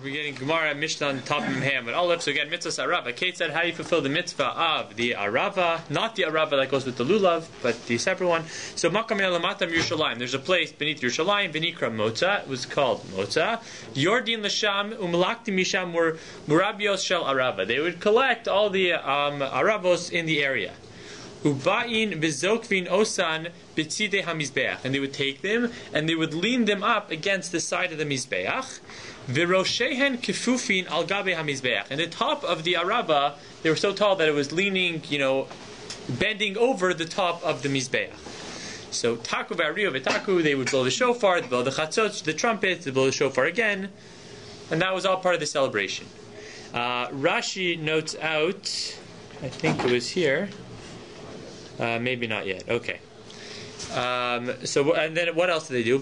we're getting Gemara Mishnah on top of Ham and Olive. So again, mitzvah Arava. Kate said, how do you fulfill the mitzvah of the Arava? Not the Arava that goes with the Lulav, but the separate one. So Makam Elamatam Yerushalayim. There's a place beneath Yerushalayim, Benikra Motza. It was called Motza. Yordin Lasham Umlakti Misham were Murabios Shel Arava. They would collect all the Aravos in the area. Ubain bezokvin osan betzide hamizbeach, and they would take them and they would lean them up against the side of the mizbeach. Viroshehen kefufin al gabe hamizbeach, and the top of the araba, they were so tall that it was leaning, bending over the top of the mizbeach. So taku v'ariyo v'taku, they would blow the shofar, they blow the chatzot, the trumpet, they blow the shofar again, and that was all part of the celebration. Rashi notes out, I think it was here. Maybe not yet. Okay. So and then what else do they do?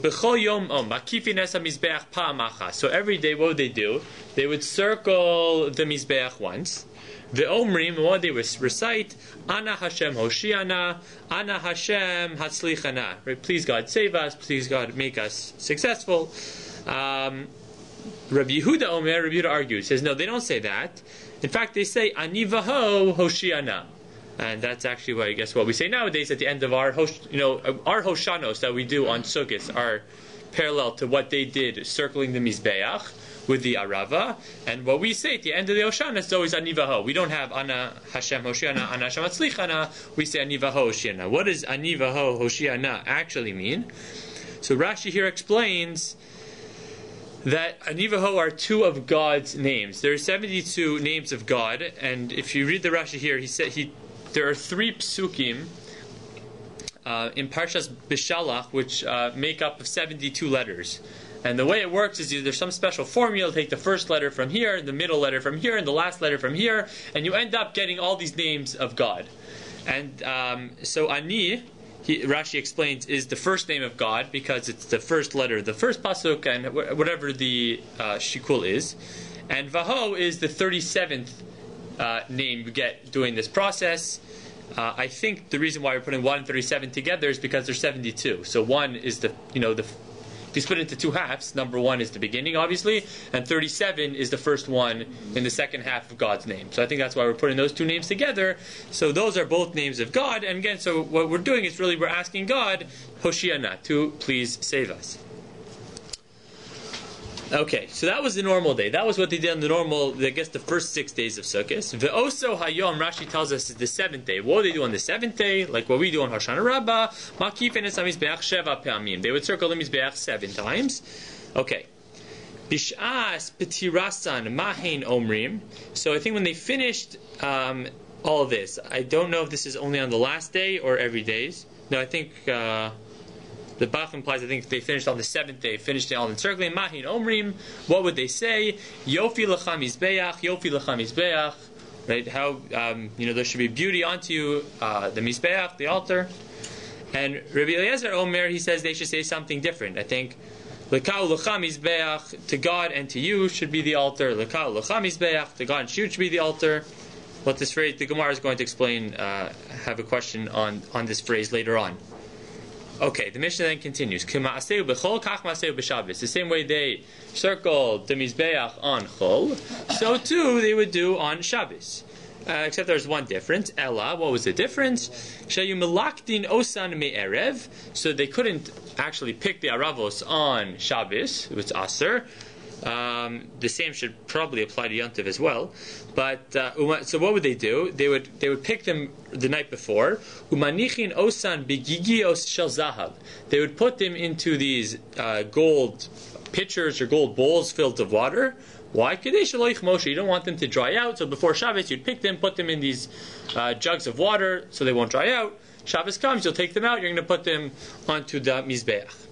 So every day, what would they do? They would circle the mizbeach once. The omrim, what they would recite, Ana Hashem Hoshiana, Ana Hashem Hatzlichana. Right? Please God save us. Please God make us successful. Rabbi Yehuda Omer, Rabbi Yehuda argues, says no, they don't say that. In fact, they say Ani Vaho Hoshiana. And that's actually what I guess what we say nowadays at the end of our Hoshanos that we do on Sukkot are parallel to what they did circling the Mizbeach with the Arava. And what we say at the end of the Hoshanos is always Anivaho. We don't have Ana Hashem Hoshiana, Ana Hashem Hatzlichana. We say Anivaho Hoshiana. What does Anivaho Hoshiana actually mean? So Rashi here explains that Anivaho are two of God's names. There are 72 names of God, and if you read the Rashi here, there are 3 psukim in Parshas Bishalach which make up of 72 letters. And the way it works is there's some special formula. Take the first letter from here, the middle letter from here, and the last letter from here, and you end up getting all these names of God. And so Ani, Rashi explains, is the first name of God because it's the first letter, the first pasuk, and whatever the shikul is. And Vaho is the 37th name you get doing this process. I think the reason why we're putting 1 and 37 together is because there's 72. So 1 is if you split it into 2 halves, number 1 is the beginning, obviously, and 37 is the first one in the second half of God's name. So I think that's why we're putting those 2 names together. So those are both names of God. And again, so what we're doing is really we're asking God, Hoshiana, to please save us. Okay, so that was the normal day. That was what they did on the normal, I guess, the first 6 days of Sukkot. Ve'oso hayom, Rashi tells us, is the 7th day. What do they do on the 7th day? Like what we do on Hoshana Rabbah. Makifen es hamizbeach sheva pe'amim. They would circle the mizbeach 7 times. Okay. Bish'as petirasan mahein omrim. So I think when they finished all of this, I don't know if this is only on the last day or every day. No, I think... the Bach implies, I think they finished on the 7th day, finished it all encircling. Mahin Omrim, what would they say? Yofi l'cha mizbeach, Yofi l'cha mizbeach. Right? How, there should be beauty onto you, the mizbeach, the altar. And Rabbi Eliezer Omer, he says they should say something different. I think, l'ka'u l'cha mizbeach, to God and to you should be the altar. L'ka'u l'cha mizbeach, to God and to you should be the altar. What this phrase, the Gemara is going to explain, have a question on this phrase later on. Okay, the Mishnah then continues. The same way they circled the Mizbeach on Chol, so too they would do on Shabbos. Except there's one difference. Ella, what was the difference? Osan me'erev. So they couldn't actually pick the Aravos on Shabbos. It was Aser. The same should probably apply to Yontiv as well. But so what would they do? They would pick them the night before. Umanichin osan bigigios shel zahav. They would put them into these gold pitchers or gold bowls filled with water. Why? Kadesh loich Moshe. You don't want them to dry out. So before Shabbos, you'd pick them, put them in these jugs of water, so they won't dry out. Shabbos comes, you'll take them out. You're going to put them onto the mizbeach.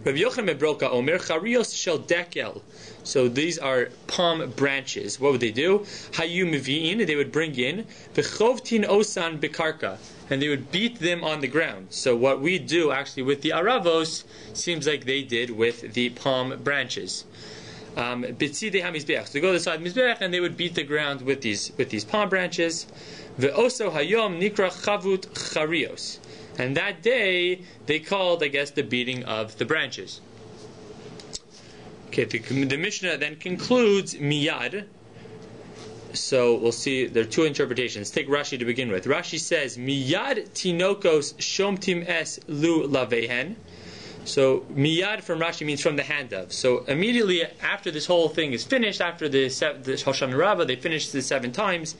Rabbi Yochanan Broka Omer Charios Shel Dekel. So these are palm branches. What would they do? Hayu Mevi'in, they would bring in V'chovtin Osan Bekarka, and they would beat them on the ground. So what we do actually with the Aravos seems like they did with the palm branches. B'tzidei HaMizbeach. So they go to the side of the Mizbeach and they would beat the ground with these palm branches. Ve'oso Hayom Nikra Chavut Charios. And that day, they called, I guess, the beating of the branches. Okay, the Mishnah then concludes miyad. So we'll see, there are two interpretations. Take Rashi to begin with. Rashi says, miyad tinokos shomtim es lu lavehen. So miyad from Rashi means from the hand of. So immediately after this whole thing is finished, after the Hoshana Rabbah, they finished the 7 times.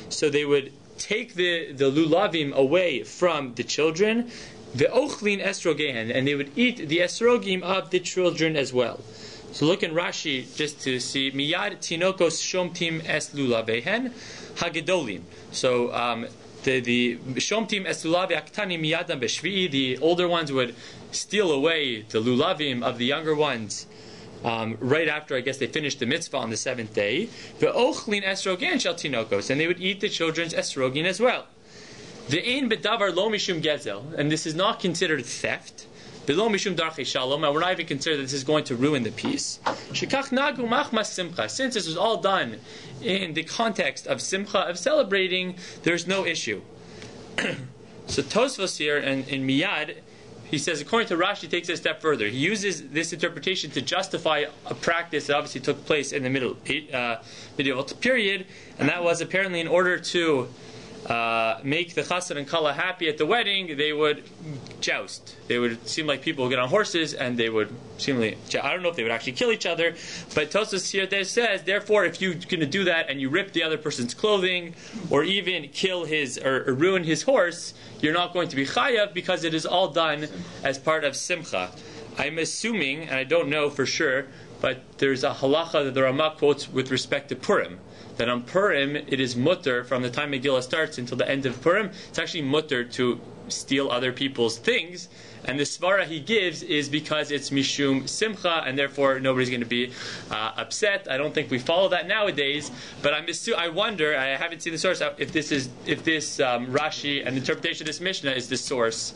So they would take the lulavim away from the children, the ochlin esrogehen, and they would eat the esrogim of the children as well. So look in Rashi just to see miyad tinokos shomtim es lulavehen hagedolim. So the shomtim es lulav aktani miyadam b'shvi'i, the older ones would steal away the lulavim of the younger ones right after, I guess, they finished the mitzvah on the 7th day. Ve'ochlin esrogen shel tinokos, and they would eat the children's esrogin as well. Ve'ein bedavar lo mishum gezel, and this is not considered theft. Below mishum darchei shalom, and we're not even considered that this is going to ruin the peace. Shekach nagu machmas simcha. Since this was all done in the context of simcha, of celebrating, there's no issue. So Tosfos here in Miyad, he says, according to Rashi, he takes it a step further. He uses this interpretation to justify a practice that obviously took place in the medieval period, and that was apparently in order to make the chassan and kala happy at the wedding, they would joust. They would seem like people would get on horses, and they would seemingly, I don't know if they would actually kill each other, but Tosfos here there says, therefore, if you're going to do that and you rip the other person's clothing, or even kill his, or ruin his horse, you're not going to be chayav, because it is all done as part of simcha. I'm assuming, and I don't know for sure, but there's a halacha that the Ramah quotes with respect to Purim, that on Purim it is mutter from the time Megillah starts until the end of Purim. It's actually mutter to steal other people's things, and the svara he gives is because it's mishum simcha, and therefore nobody's going to be upset. I don't think we follow that nowadays, but I wonder. I haven't seen the source if this Rashi and the interpretation of this Mishnah is the source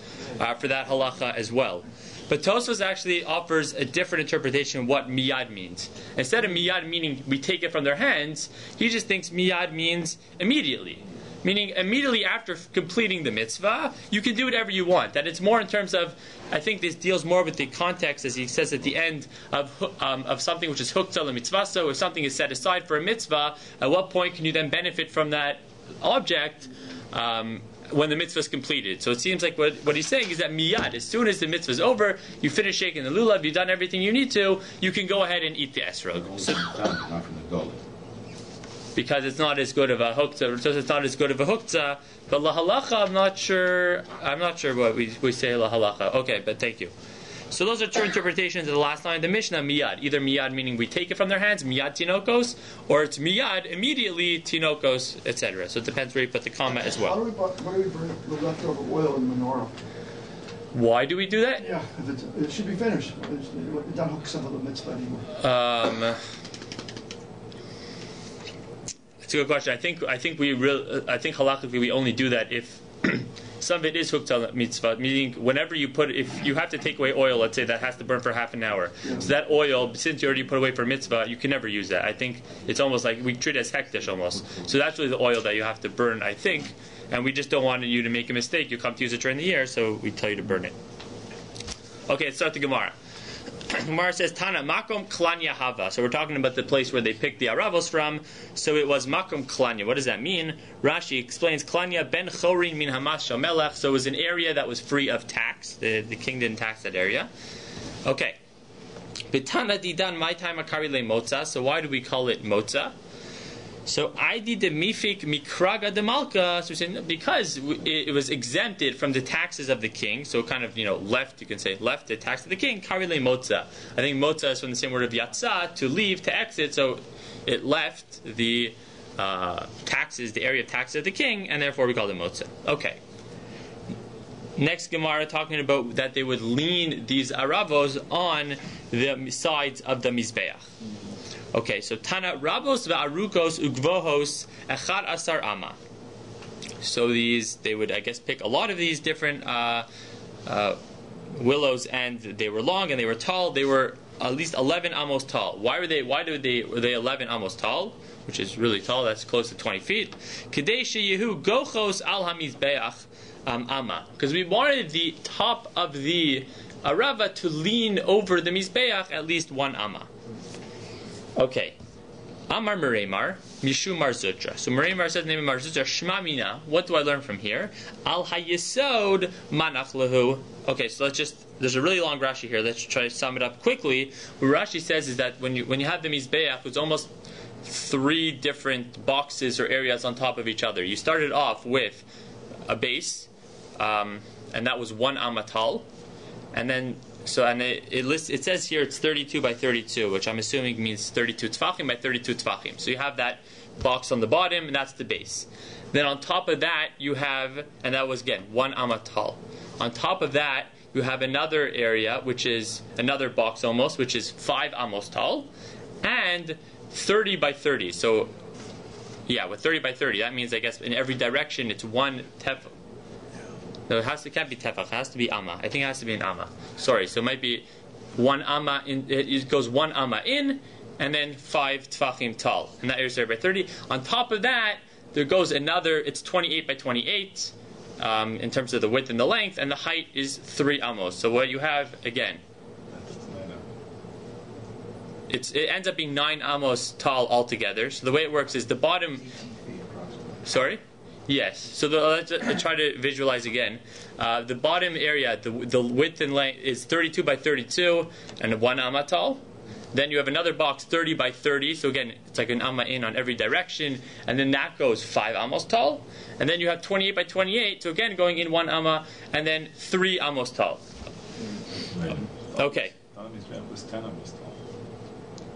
for that halacha as well. But Tosfos actually offers a different interpretation of what miyad means. Instead of miyad meaning we take it from their hands, he just thinks miyad means immediately. Meaning immediately after completing the mitzvah, you can do whatever you want. That it's more in terms of, I think this deals more with the context, as he says at the end, of something which is huktzah mitzvah. So if something is set aside for a mitzvah, at what point can you then benefit from that object? When the mitzvah is completed. So it seems like what he's saying is that miyad, as soon as the mitzvah is over, you finish shaking the lulav, you've done everything you need to, you can go ahead and eat the esrog. So, because it's not as good of a huktzah, so it's not as good of a huktzah. But la halacha, I'm not sure what we say la halacha. Okay, but thank you. So those are two interpretations of the last line of the Mishnah, miyad. Either miyad meaning we take it from their hands, miyad tinokos, or it's miyad, immediately tinokos, etc. So it depends where you put the comma as well. Why do we burn the leftover oil in the menorah? Why do we do that? Yeah, it should be finished. It don't hook some of the mitzvah anymore. It's a good question. I think halakhically we only do that if some of it is hooked on mitzvah, meaning whenever you put, if you have to take away oil, let's say that has to burn for half an hour. Yeah. So that oil, since you already put away for mitzvah, you can never use that. I think it's almost like we treat it as hekdesh almost. So that's really the oil that you have to burn, I think. And we just don't want you to make a mistake. You come to use it during the year, so we tell you to burn it. Okay, let's start the Gemara. Gemara says, Tana, Makom Klanya Hava. So we're talking about the place where they picked the Aravos from. So it was Makom Klanya. What does that mean? Rashi explains, Klanya ben Chorin min Hamas Shamelech. So it was an area that was free of tax. The king didn't tax that area. Okay. Betana didan my time akari le motza. So why do we call it motza? So Aidi de mifik mikraga de malka. So we're saying because it was exempted from the taxes of the king. So kind of left. You can say left the tax of the king. Karile motza. I think motza is from the same word of yatsa, to leave, to exit. So it left the taxes, the area of taxes of the king, and therefore we call it motza. Okay. Next Gemara talking about that they would lean these aravos on the sides of the mizbeach. Okay, so Tana Rabos va'arukos ugvohos echad asar ama. So they would, I guess, pick a lot of these different willows, and they were long and they were tall. They were at least 11 amos tall. Were they 11 amos tall? Which is really tall. That's close to 20 feet. Kedei sheyehu gochos al hamizbeach ama. Because we wanted the top of the arava to lean over the mizbeach at least 1 amma. Okay. Amar Meremar, Mishu Mar Zutra. So Meremar says the name of Mar Zutra, Shma Mina. What do I learn from here? Al Hayesod Manach Lahu. Okay, so there's a really long Rashi here. Let's try to sum it up quickly. What Rashi says is that when you have the Mizbeach, it's almost 3 different boxes or areas on top of each other. You started off with a base, and that was 1 amatal, and then it says here it's 32 by 32, which I'm assuming means 32 tfachim by 32 tfachim. So you have that box on the bottom, and that's the base. Then on top of that you have, and that was again 1 amatal. On top of that you have another area, which is another box almost, which is 5 amos tall, and 30 by 30. So yeah, with 30 by 30, that means I guess in every direction it's 1 tefach. No, it can't be tefach. It has to be amma. I think it has to be an amma. Sorry, so it might be 1 amma in. It goes 1 amma in, and then 5 tfachim tall, and that is 30 by 30. On top of that, there goes another. It's 28 by 28 in terms of the width and the length, and the height is 3 amos. So what you have again, it ends up being 9 amos tall altogether. So the way it works is the bottom. Sorry. Yes. So let's try to visualize again. The bottom area, the width and length is 32 by 32 and 1 amma tall. Then you have another box 30 by 30. So again, it's like an amma in on every direction, and then that goes 5 amos tall. And then you have 28 by 28. So again, going in 1 amma, and then 3 amos tall. Okay.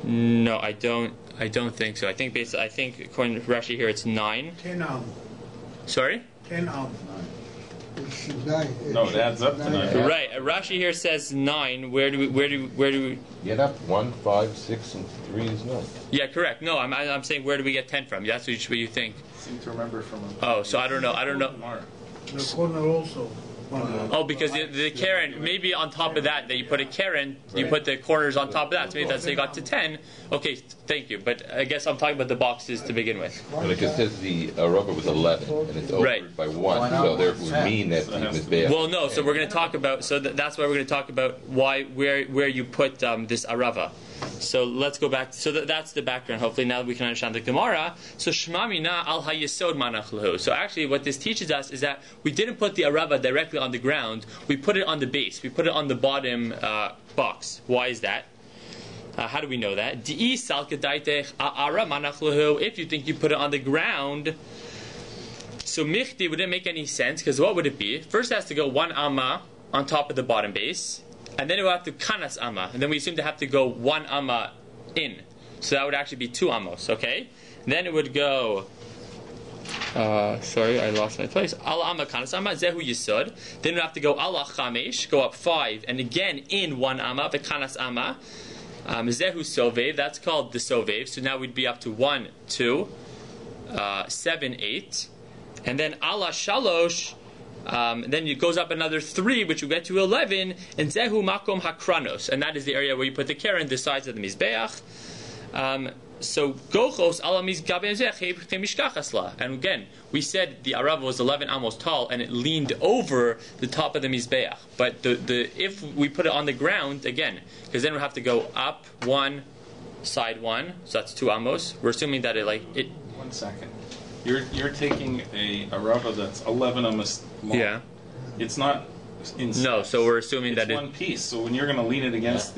No, I don't think so. I think according to Rashi here, it's 9. 10 am. Sorry? 10 am. No, it adds up to 9. Right. Rashi here says 9. Where do we get up? 1, 5, 6, and 3 is 9. Yeah, correct. No, I'm saying where do we get 10 from? That's what you think. I seem to remember from. Oh, so I don't know. The corner also. Oh, because the Karen, maybe on top of that you put a Karen, you put the corners on top of that, so maybe that's how you got to 10. Okay, thank you. But I guess I'm talking about the boxes to begin with. But it says the rubber was 11, and it's over right. by 1, so therefore would mean that the Mizbeach. Well, no, so we're going to talk about, that's why we're going to talk about where you put this arava. So let's go back. So that's the background. Hopefully now we can understand the Gemara. So Shema Mina al hayesod manach lahu. So actually what this teaches us is that we didn't put the arava directly on the ground. We put it on the base. We put it on the bottom box. Why is that? How do we know that? If you think you put it on the ground, so michti wouldn't make any sense, because what would it be? First it has to go 1 amma on top of the bottom base, and then it will have to kanas amma, and then we assume to have to go 1 amma in. So that would actually be 2 amos, okay? And then it would go, sorry, I lost my place. Ala amma kanas amma, zehu yisod. Then it would have to go ala chamesh, go up 5, and again in 1 amma, the kanas amma. Zehu sovev, that's called the sovev. So now we'd be up to 1, 2, 7, 8. And then ala shalosh, then it goes up another 3, which will get to 11, and zehu makom hakranos, and that is the area where you put the keren, the sides of the mizbeach. So gochos ala mizbeach, and again we said the arava was 11 amos tall, and it leaned over the top of the mizbeach. But the if we put it on the ground again, because then we have to go up 1, side 1, so that's 2 amos. We're assuming that it. 1 second. You're taking a arava that's 11 amos long. Yeah. It's not in steps. No, so we're assuming it's that one piece. So when you're going to lean it against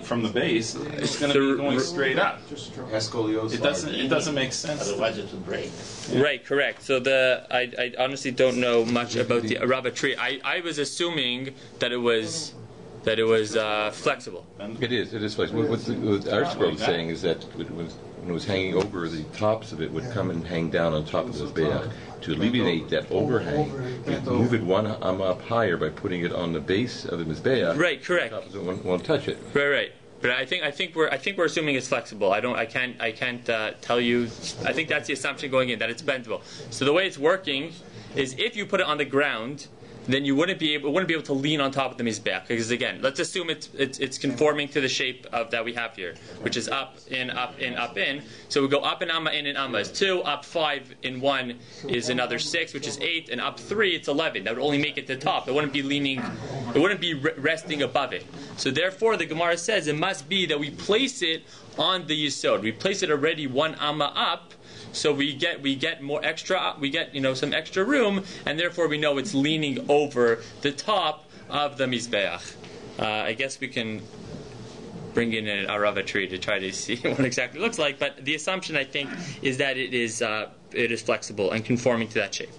from the base, it's going to be going straight up. It doesn't make sense. Otherwise, it would break. Yeah. Right, correct. So I honestly don't know much about the arava tree. I was assuming that it was flexible. It is flexible. What our scroll is saying is that when it was hanging over, the tops of it would come and hang down on top of the mizbeach. To alleviate that overhang, you move it 1 amma up higher by putting it on the base of the mizbeach. Right, correct. So it won't touch it. Right. But I think we're assuming it's flexible. I can't tell you. I think that's the assumption going in, that it's bendable. So the way it's working is if you put it on the ground, then you wouldn't be able to lean on top of the mizbeach, because again, let's assume it's conforming to the shape of that we have here, which is up, in, up, in, up, in. So we go up in amma, in amma is 2, up 5 in 1 is another 6, which is 8, and up 3 it's 11. That would only make it the top. It wouldn't be leaning, it wouldn't be resting above it. So therefore, the Gemara says it must be that we place it on the yisod. We place it already 1 amma up. So we get more extra, we get some extra room, and therefore we know it's leaning over the top of the mizbeach. I guess we can bring in an arava tree to try to see what it exactly looks like, but the assumption I think is that it is flexible and conforming to that shape.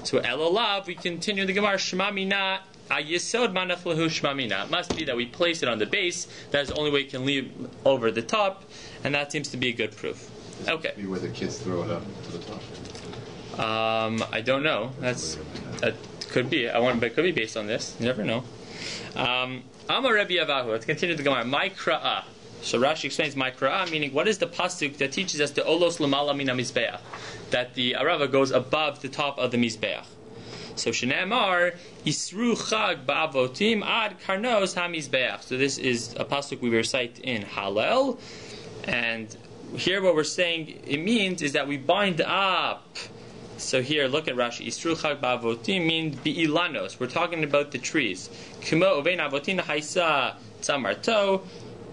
So elolav, we continue the Gemara shmamina. Ayesod manach lehu shmamina. It must be that we place it on the base. That is the only way it can lean over the top, and that seems to be a good proof. Okay. Be where the kids throw it up to the top. I don't know. That could be. But it could be based on this. You never know. Amar Rabbi Avahu. Let's continue the Gemara. My kra'ah. So Rashi explains my kra'ah, meaning what is the pasuk that teaches us the olos lamala mina mizbeach, that the arava goes above the top of the mizbeach. So Shneimar Isru Chag Ba'avotim Ad Karnos HaMizbeach. So this is a pasuk we recite in Hallel, and here what we're saying it means is that we bind up. So here, look at Rashi. Isru Chag Ba'avotim means Bi'ilanos. We're talking about the trees. Kimo Ovein Avotin Haisa Tzamarto.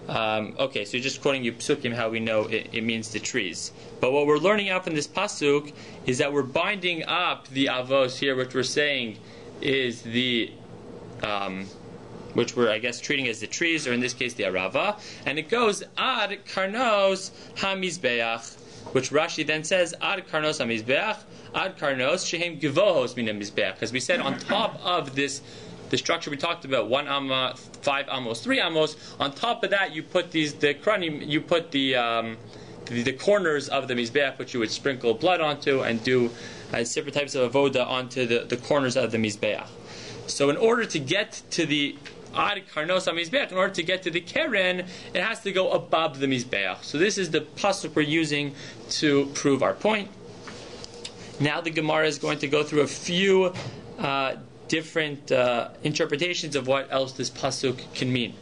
Okay, so just quoting you psukim, how we know it means the trees. But what we're learning out from this pasuk is that we're binding up the avos here, which we're saying is the, which we're I guess treating as the trees, or in this case the arava, and it goes ad karnos hamizbeach, which Rashi then says ad karnos hamizbeach, ad karnos shehem givohos min hamizbeach, because we said on top of this. The structure we talked about, 1 amma, 5 amos, 3 amos. On top of that, you put the corners of the mizbeach, which you would sprinkle blood onto and do separate types of avoda onto the corners of the mizbeach. So, in order to get to the ad karnos mizbeach, in order to get to the keren, it has to go above the mizbeach. So, this is the pasuk we're using to prove our point. Now, the Gemara is going to go through a few different interpretations of what else this pasuk can mean.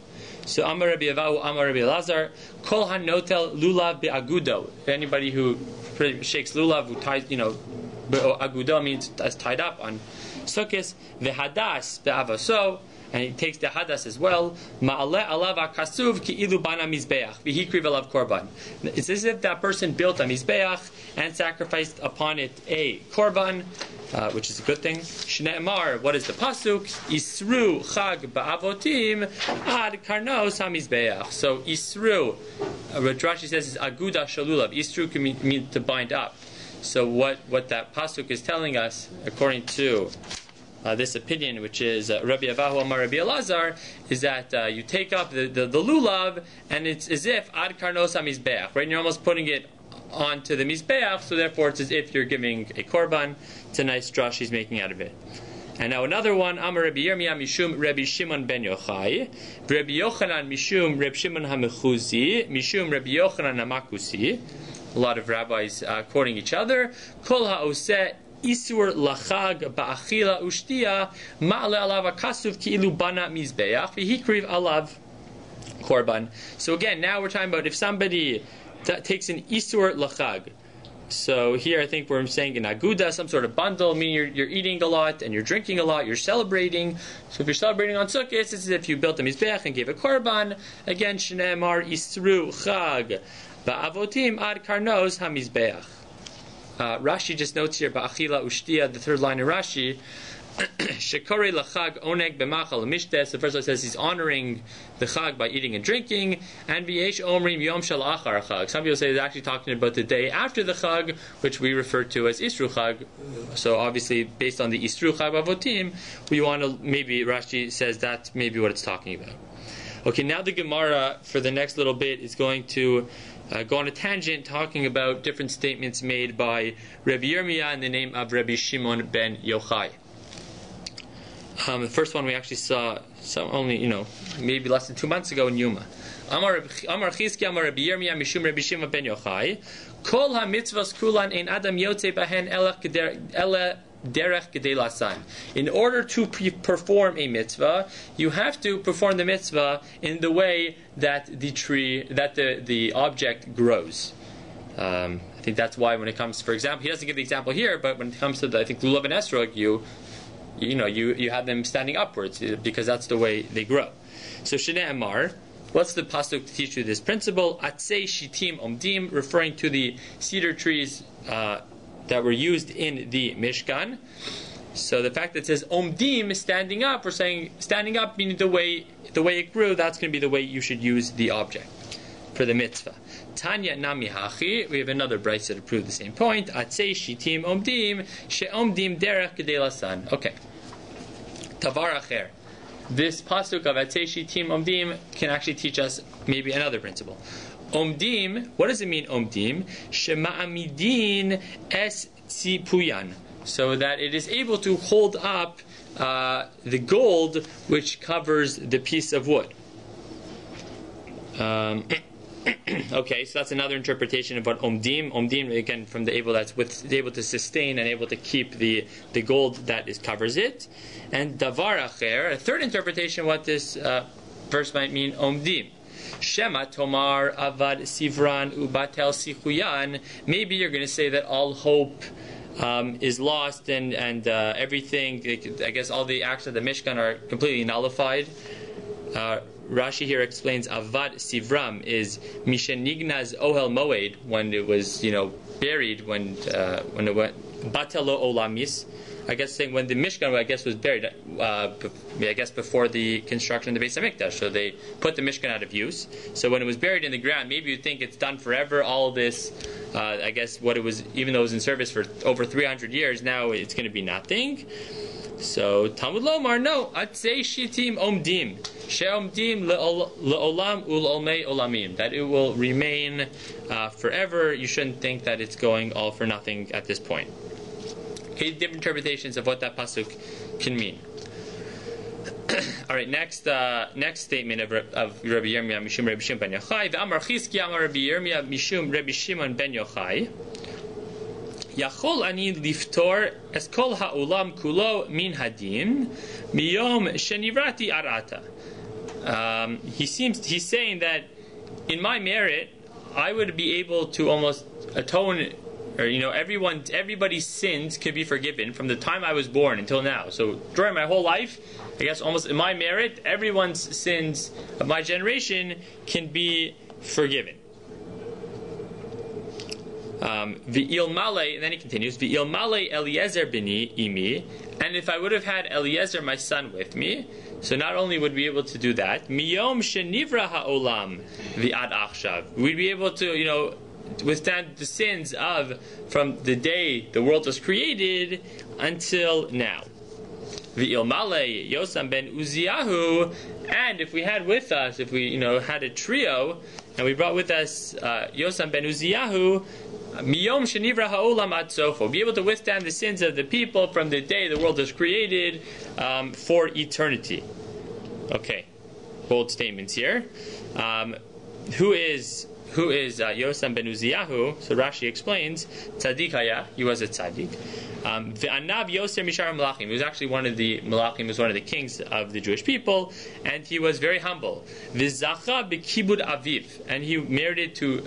So Amar Rabbi Avahu, Amar Rabbi Elazar, Kol hanotel lulav be'agudo. Anybody who shakes lulav, who ties, agudo means as tied up on sukkahs, vehadas be'avaso, and he takes the hadas as well. Ma'aleh alav akasuv ki'ilu bana mizbeach v'hikriv alav korban. It's as if that person built a mizbeach and sacrificed upon it a korban, which is a good thing. Shne'emar, what is the pasuk? Isru chag ba'avotim ad karnos hamizbeach. So isru, what Rashi says is aguda shalulav. Isru can mean to bind up. So what that pasuk is telling us, according to this opinion, which is Rabbi Avahu Amar Rabbi Elazar, is that you take up the lulav, and it's as if ad karnos hamizbeach, right? And you're almost putting it onto the mizbeach, so therefore it's as if you're giving a korban. It's a nice drush he's making out of it. And now another one, Amar Rabbi Yirmiyah Mishum Rabbi Shimon ben Yochai, Rabbi Yochanan Mishum Rabbi Shimon HaMechuzi, Mishum Rabbi Yochanan HaMakusi. A lot of rabbis quoting each other. Kol ha'oseh Isur lachag ba'achila ushtia ma'ale alav akasuv ki'ilu bana mizbeach v'hikriv alav korban. So again, now we're talking about if somebody takes an Isur lachag. So here I think we're saying an aguda, some sort of bundle, meaning you're eating a lot and you're drinking a lot, you're celebrating. So if you're celebrating on Sukkot, it's as if you built a mizbeach and gave a korban. Again, Shneimar Isru chag ba'avotim ad karnos hamizbeach. Rashi just notes here, ba'achila ushtia, the third line of Rashi, Shekore lachag oneg b'machal mishtes. The first one says he's honoring the chag by eating and drinking. And v'yesh omrim yom shel achar chag. Some people say he's actually talking about the day after the chag, which we refer to as Isru chag. So obviously, based on the Isru chag b'avotim, we want to, maybe Rashi says that's maybe what it's talking about. Okay, now the Gemara for the next little bit is going to go on a tangent talking about different statements made by Rabbi Yirmiyah in the name of Rabbi Shimon ben Yochai. The first one we actually saw maybe less than 2 months ago in Yuma. Amar Chizki Amar Rabbi Yirmiyah Mishum Rabbi Shimon ben Yochai Kol ha-mitzvos kulan ein adam yotze bahen ela derech Gedalia san. In order to perform a mitzvah, you have to perform the mitzvah in the way that the object grows. I think that's why when it comes, for example, he doesn't give the example here, but when it comes to I think lulav and esrog, you have them standing upwards because that's the way they grow. So Shnei Amar, what's the pasuk to teach you this principle? Atzei shitim omdim, referring to the cedar trees that were used in the Mishkan. So the fact that it says omdim, standing up, we're saying standing up meaning the way it grew. That's going to be the way you should use the object for the mitzvah. Tanya nami hachi. We have another brayso to prove the same point. Atzei shitim omdim she'omdim derech Gedalia san. Okay. Tavar acher. This pasuk of Atzei shitim omdim can actually teach us maybe another principle. Omdim, what does it mean, omdim? Shema'amidin es tzipuyan. So that it is able to hold up the gold which covers the piece of wood. Okay, so that's another interpretation of what omdim. Omdim, again, from the able able to sustain and able to keep the gold that covers it. And davar acher, a third interpretation, what this verse might mean, omdim. Shema tomar avad sivran ubatel sichuyan. Maybe you're going to say that all hope is lost and everything. I guess all the acts of the Mishkan are completely nullified. Rashi here explains avad sivram is mishenignaz ohel moed, when it was buried, when it went batelo olamis. I guess saying when the Mishkan, was buried, before the construction of the Beis Hamikdash. So they put the Mishkan out of use. So when it was buried in the ground, maybe you'd think it's done forever. All this, what it was, even though it was in service for over 300 years, now it's going to be nothing. So Talmud Lomar, no. Atzei shitim omdim she'omdim le'olam ul'olmei olamim. That it will remain forever. You shouldn't think that it's going all for nothing at this point. Okay, different interpretations of what that pasuk can mean. All right, next statement of Rabbi Yirmiyah Mishum Rabbi Shimon ben Yochai. Ve'amar Chizki Amar Rabbi Yirmiyah Mishum Rabbi Shimon ben Yochai. Yachol ani liftor es kol ha'olam kulo min hadin miyom shenivrati arata. He's saying that in my merit I would be able to almost atone, or everybody's sins could be forgiven from the time I was born until now. So during my whole life, I guess almost in my merit, everyone's sins of my generation can be forgiven. V'il malei, and then he continues, V'il malei Eliezer bini imi, and if I would have had Eliezer, my son, with me, so not only would we be able to do that, miyom shenivra ha'olam v'ad achshav, we'd be able to, withstand the sins from the day the world was created until now. V'il malei Yosam ben Uziyahu, and if we had with us, had a trio, and we brought with us Yosam ben Uziyahu, miyom shenivra ha'olam ad sofo, be able to withstand the sins of the people from the day the world was created for eternity. Okay, bold statements here. Who is Yosam ben Uziyahu? So Rashi explains, tzaddik haya, he was a tzaddik. Ve'anav Yoser mishar Melachim. He was actually one of the Melachim, was one of the kings of the Jewish people, and he was very humble. V'zacha b'kibud aviv, and he merited to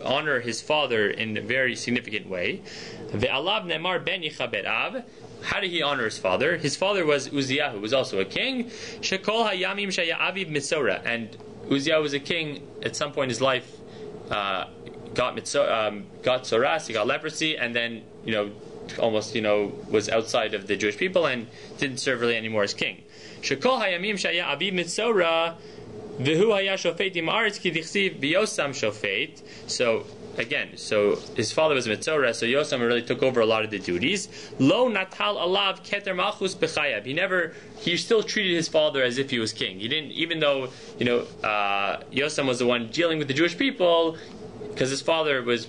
honor his father in a very significant way. Ve'alav nemar ben yichaber av. How did he honor his father? His father was Uziyahu, who was also a king. Shekol hayamim shaya aviv mitzora, and Uziyahu was a king at some point in his life. Got tzoras, he got leprosy, and then almost was outside of the Jewish people and didn't serve really anymore as king. Shekol hayamim shaya aviv mitzora v'hu haya shofet im aretz ki dichsiv b'yosam shofet. So his father was a mitzora, so Yosam really took over a lot of the duties. Lo natal alav keter malchus b'chayav. He still treated his father as if he was king. He didn't, even though Yosam was the one dealing with the Jewish people, because his father was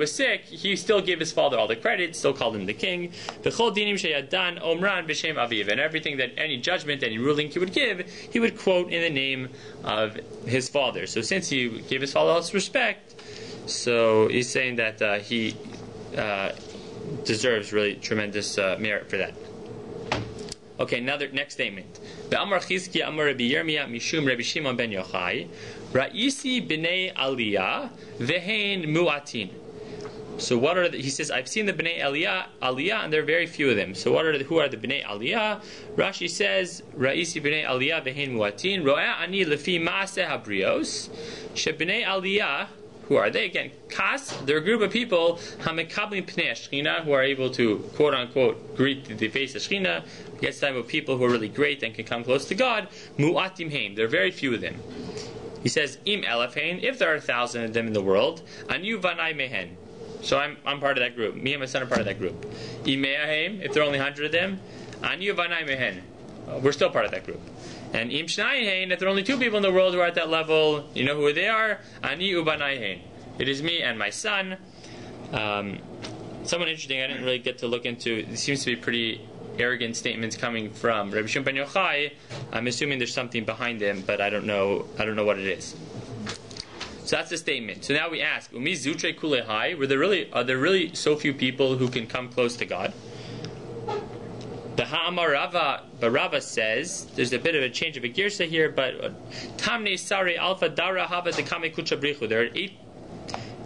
sick, he still gave his father all the credit, still called him the king. V'chol dinim sheyadan omran b'shem aviv, and everything that any judgment, any ruling he would give, he would quote in the name of his father. So since he gave his father all this respect, so he's saying that he deserves really tremendous merit for that. Okay, next statement. Be'amar Chizki Amar Rabbi Yirmiyah Mishum Rabbi Shimon ben Yochai Ra'isi b'nei Aliyah Ve'hein Mu'atin. So what are he says? I've seen the b'nei Aliyah, and there are very few of them. So who are the b'nei Aliyah? Rashi says Ra'isi b'nei Aliyah Ve'hein Mu'atin Ro'eh ani lefi ma'aseh habrios she b'nei Aliyah. Who are they? Again, Kas, they're a group of people, Hamekablim Pnei Shechina, who are able to, quote unquote, greet the face of Shechina. Gets time of people who are really great and can come close to God. Mu'atim Haim, there are very few of them. He says, Im Elefhain, if there are 1,000 of them in the world, Anu Vanai Mehen. So I'm part of that group. Me and my son are part of that group. Im Me'ahaim, if there are only 100 of them, Anu Vanai Mehen. We're still part of that group. And Im Shnayhen, if there are only 2 people in the world who are at that level, you know who they are? Ani Ubanayhen. It is me and my son. Someone interesting I didn't really get to look into. It seems to be pretty arrogant statements coming from Rabbi Shimon ben Yochai. I'm assuming there's something behind them, but I don't know what it is. So that's the statement. So now we ask, Umi Zutre Kulehai, are there really so few people who can come close to God? The Ha'amar Rava, but Rava says, there's a bit of a change of a girsa here, but Tamne Sari Alpha Dara Hava Dekame Kuchabrichu. There are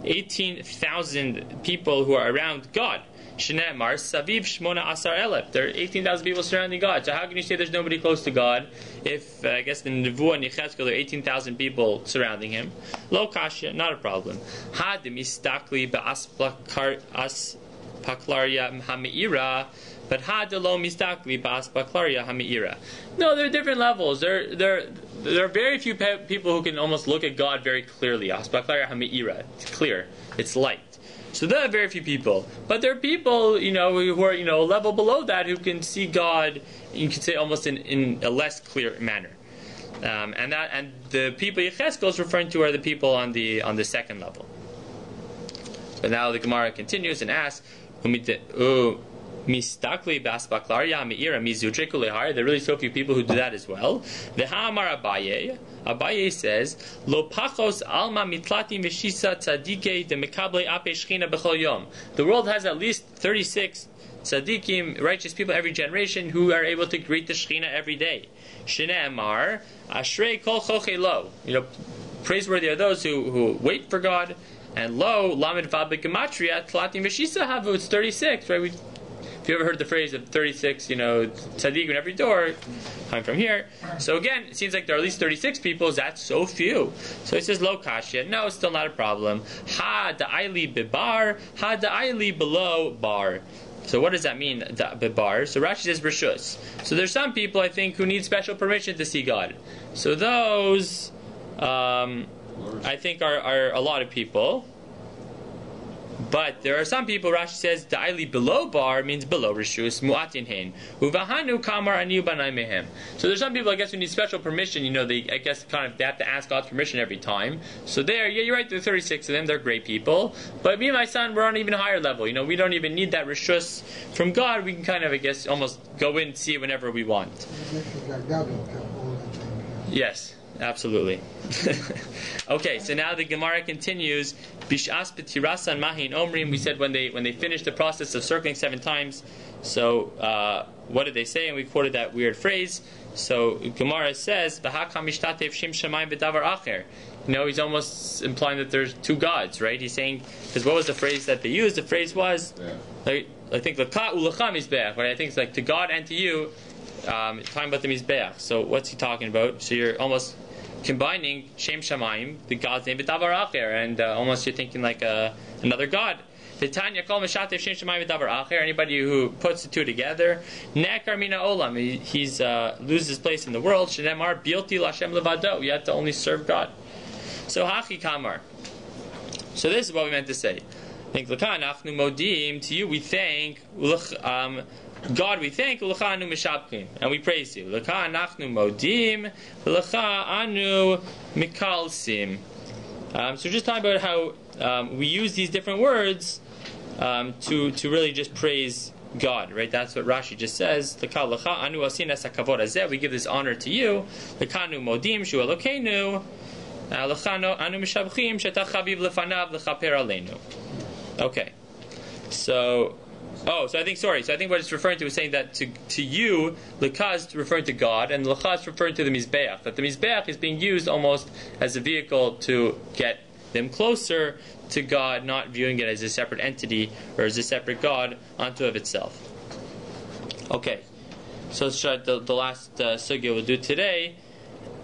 18,000 people who are around God. Shne'emar Saviv Shmona Asar Elef. There are 18,000 people surrounding God. So how can you say there's nobody close to God if, I guess, in Nevuah and Yechezkel there are 18,000 people surrounding him? Lo Kasha, not a problem. Ha demistakli ba'aspaklaria ha'me'ira. But ha de lo mistakli ba'aspaklaria ha'me'ira. No, there are different levels. There are very few people who can almost look at God very clearly. Aspaklaria ha'me'ira. It's clear. It's light. So there are very few people, but there are people, who are, a level below that who can see God. You could say almost in a less clear manner, and the people Yechezkel is referring to are the people on the second level. But now the Gemara continues and asks, Mistakli baspaklaria meira mizutre kulehar. There are really so few people who do that as well. The Ha'amar Abaye says, Lo pachos alma mitlati meshisa tzadike de mekable ape shchina b'chol yom. The world has at least 36 tzadikim, righteous people every generation, who are able to greet the Shechina every day. Shne'emar ashrei kol choche lo. Praiseworthy are those who wait for God. And lo lamed vav b'gematria tlati meshisa havu. It's 36, right? If you ever heard the phrase of 36, tzaddik in every door, coming from here. So again, it seems like there are at least 36 people. That's so few. So he says, lo kasha. No, it's still not a problem. Ha da'ayli bibar, ha da'ayli below bar. So what does that mean, bibar? So Rashi says, rishus. So there's some people, I think, who need special permission to see God. So those, I think, are a lot of people. But there are some people, Rashi says, da'ili below bar means below rishus, mu'atin hein. Uvahanu kamar aniu banai mehem. So there's some people, I guess, who need special permission. They have to ask God's permission every time. So you're right, there are 36 of them, they're great people. But me and my son, we're on an even higher level. We don't even need that rishus from God. We can almost go in and see it whenever we want. Yes. Absolutely. Okay, so now the Gemara continues. Bishas betirasan mahin omrim. We said when they finished the process of circling 7 times. So what did they say? And we quoted that weird phrase. So Gemara says, "V'hakam mishtatev shim shamayim v'davar acher." He's almost implying that there's 2 gods, right? He's saying, because what was the phrase that they used? The phrase was, I think l'ka u'lecha mizbeach, right? I think it's like to God and to you. Talking about the mizbeach. So what's he talking about? So you're almost combining Shem Shamayim, the God's name, v'davar acher, and almost you're thinking like another God. Anybody who puts the 2 together, nekar mina olam, he's loses his place in the world. Shenemar bilti lashem levado. You have to only serve God. So hachi kamar. So this is what we meant to say. Think l'ka nachnu modim, to you we thank. God, we thank, and we praise you. L'cha anachnu modim, l'cha anu mikalsim. So just talking about how we use these different words to really just praise God, right? That's what Rashi just says. L'cha anu asin es hakavod hazeh. We give this honor to you. L'cha anu modim shu elokeinu. L'cha anu mishabchim shetach chaviv lefanav l'chaper aleinu. Okay, so Oh, so I think what it's referring to is saying that to you, L'cha is referring to God, and L'cha is referring to the Mizbeach. That the Mizbeach is being used almost as a vehicle to get them closer to God, not viewing it as a separate entity or as a separate God unto of itself. Okay, so let's try the last sugya we'll do today.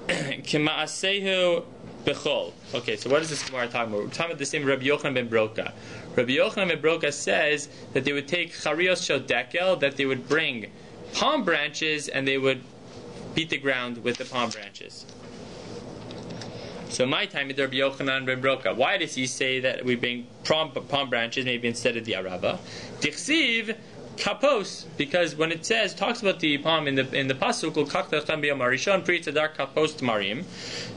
Kima'asehu bechol. Okay, so what is this Gemara talking about? We're talking about the same Rabbi Yochanan ben Broka. Rabbi Yochanan ben Broka says that they would take charios shel dekel, that they would bring palm branches and they would beat the ground with the palm branches. So my time is Rabbi Yochanan ben Broka. Why does he say that we bring palm branches maybe instead of the arava? Dichsiv kapos, because when it talks about the palm in the pasuk, kapos marim,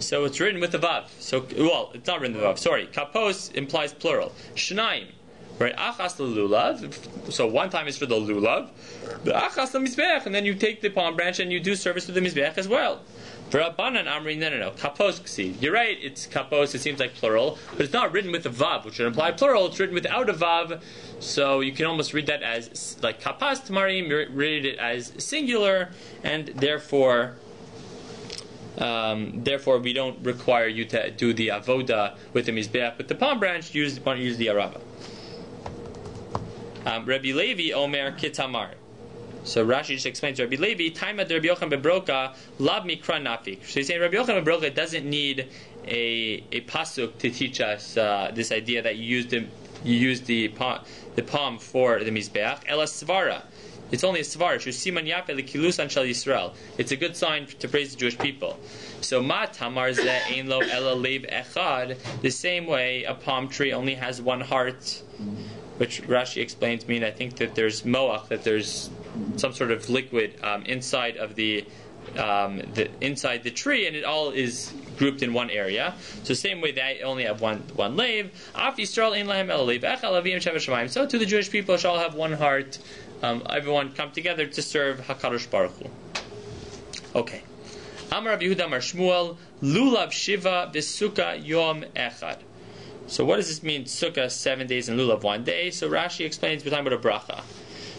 so it's written with the vav. So it's not written with the vav. Sorry, kapos implies plural. Shnaim, right? Achas lulav. So one time is for the lulav. The achas mizbeach, and then you take the palm branch and you do service to the mizbeach as well. For Rabbanan Amri, no. Kapos ksi. You're right, it's kapos, it seems like plural, but it's not written with a vav, which would imply plural, it's written without a vav, so you can almost read that as, like kapas tamarim, you read it as singular, and therefore we don't require you to do the avoda with the mizbeach, with the palm branch, use the arava. Rabbi Levi Omer Kitamar. So Rashi just explains to Rabbi Levi, time at Rabbi Yochanan ben Broka, lab mikra nafik. So he's saying Rabbi Yochanan ben Broka doesn't need a pasuk to teach us this idea that you use the palm for the mizbeach. Ela svara. It's only a svara. Siman yafe lekilusan shel Yisrael. It's a good sign to praise the Jewish people. So ma tamar ze ein lo ela lev echad. The same way a palm tree only has one heart, which Rashi explains mean I think that there's moach, that there's some sort of liquid inside of the inside the tree, and it all is grouped in one area. So same way they only have one lave. Af Yisrael ein lahem ela lev echad avim sheva shamayim. So to the Jewish people shall have one heart. Everyone come together to serve Hakadosh Baruch Hu. Okay. Amar Rabbi Yehuda Amar Shmuel lulav shiva v'sukkah yom echad. So what does this mean? Sukkah 7 days and lulav 1 day. So Rashi explains we're talking about a bracha.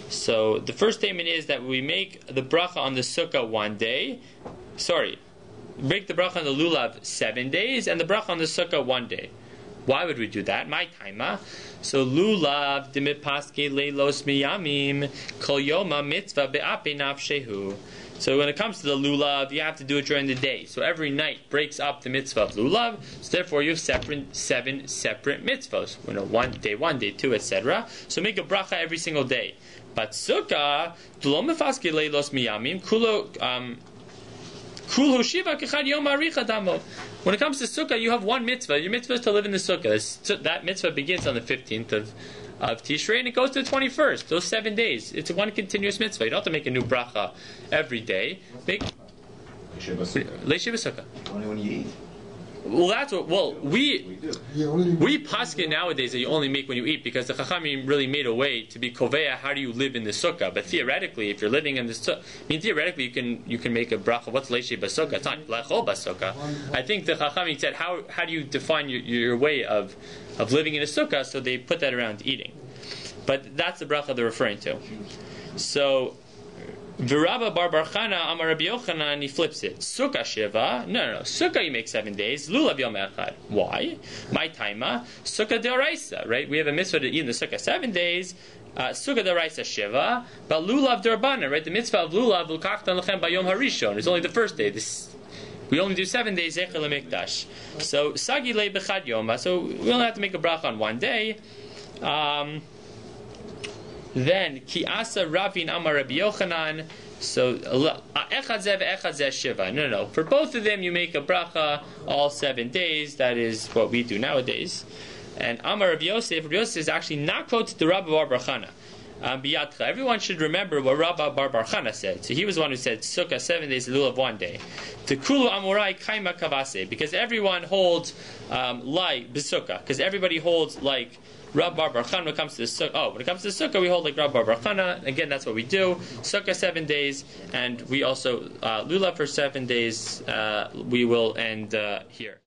So the first statement is that we make the bracha on the sukkah 1 day. Break the bracha on the lulav 7 days and the bracha on the sukkah 1 day. Why would we do that? My taima. So lulav dimit paske leilos miyamim kol yoma mitzvah be'ape nafshehu. So when it comes to the lulav, you have to do it during the day. So every night breaks up the mitzvah of lulav. So therefore, you have 7 separate mitzvahs. 1 day 1, day 2, etc. So make a bracha every single day. But sukkah, when it comes to sukkah, you have one mitzvah. Your mitzvah is to live in the sukkah. That mitzvah begins on the 15th of Tishrei and it goes to the 21st. Those 7 days. It's one continuous mitzvah. You don't have to make a new bracha every day. Leishiva sukkah. Only when you eat. Well, that's what. Well, we paskin nowadays that you only make when you eat, because the Chachamim really made a way to be koveya. How do you live in the sukkah? But theoretically, if you're living in the sukkah, theoretically you can make a bracha. What's leishi b'sukkah? It's not lechol b'sukkah. I think the Chachamim said how do you define your way of living in a sukkah? So they put that around eating. But that's the bracha they're referring to. So. Virabba bar Barchana Amar Rabbi Yochanan, he flips it. Sukkah shiva. No. Sukkah you make 7 days. Lulav yom echad. Why? My taima. Sukkah deoraisa. Right? We have a mitzvah to eat in the sukkah 7 days. Sukkah deoraisa shiva. But lulav derabana. Right? The mitzvah of lulav l'kachtan lechem bayom harishon. It's only the first day. We only do 7 days zecher lemikdash. So sagi le bechad yoma. So we only have to make a bracha on 1 day. Then ki asa Ravin Amar Rabbi Yochanan. So echad zev echad zeh shiva. No. For both of them, you make a bracha all 7 days. That is what we do nowadays. And Amar Rabbi Yosef is actually not quoted the Rabbi Bar Barchana. Biyatcha. Everyone should remember what Rabbi Bar Barchana said. So he was the one who said Sukkah 7 days, lulav 1 day. Tekulu Amorai kaima kavase. Because everyone holds like b'sukkah. Because everybody holds like Rabbi Bar Barchana when it comes to the sukkah. When it comes to the sukkah, we hold like Rabbi Bar Barchana. Again, that's what we do. Sukkah 7 days, and we also lulav for 7 days. We will end here.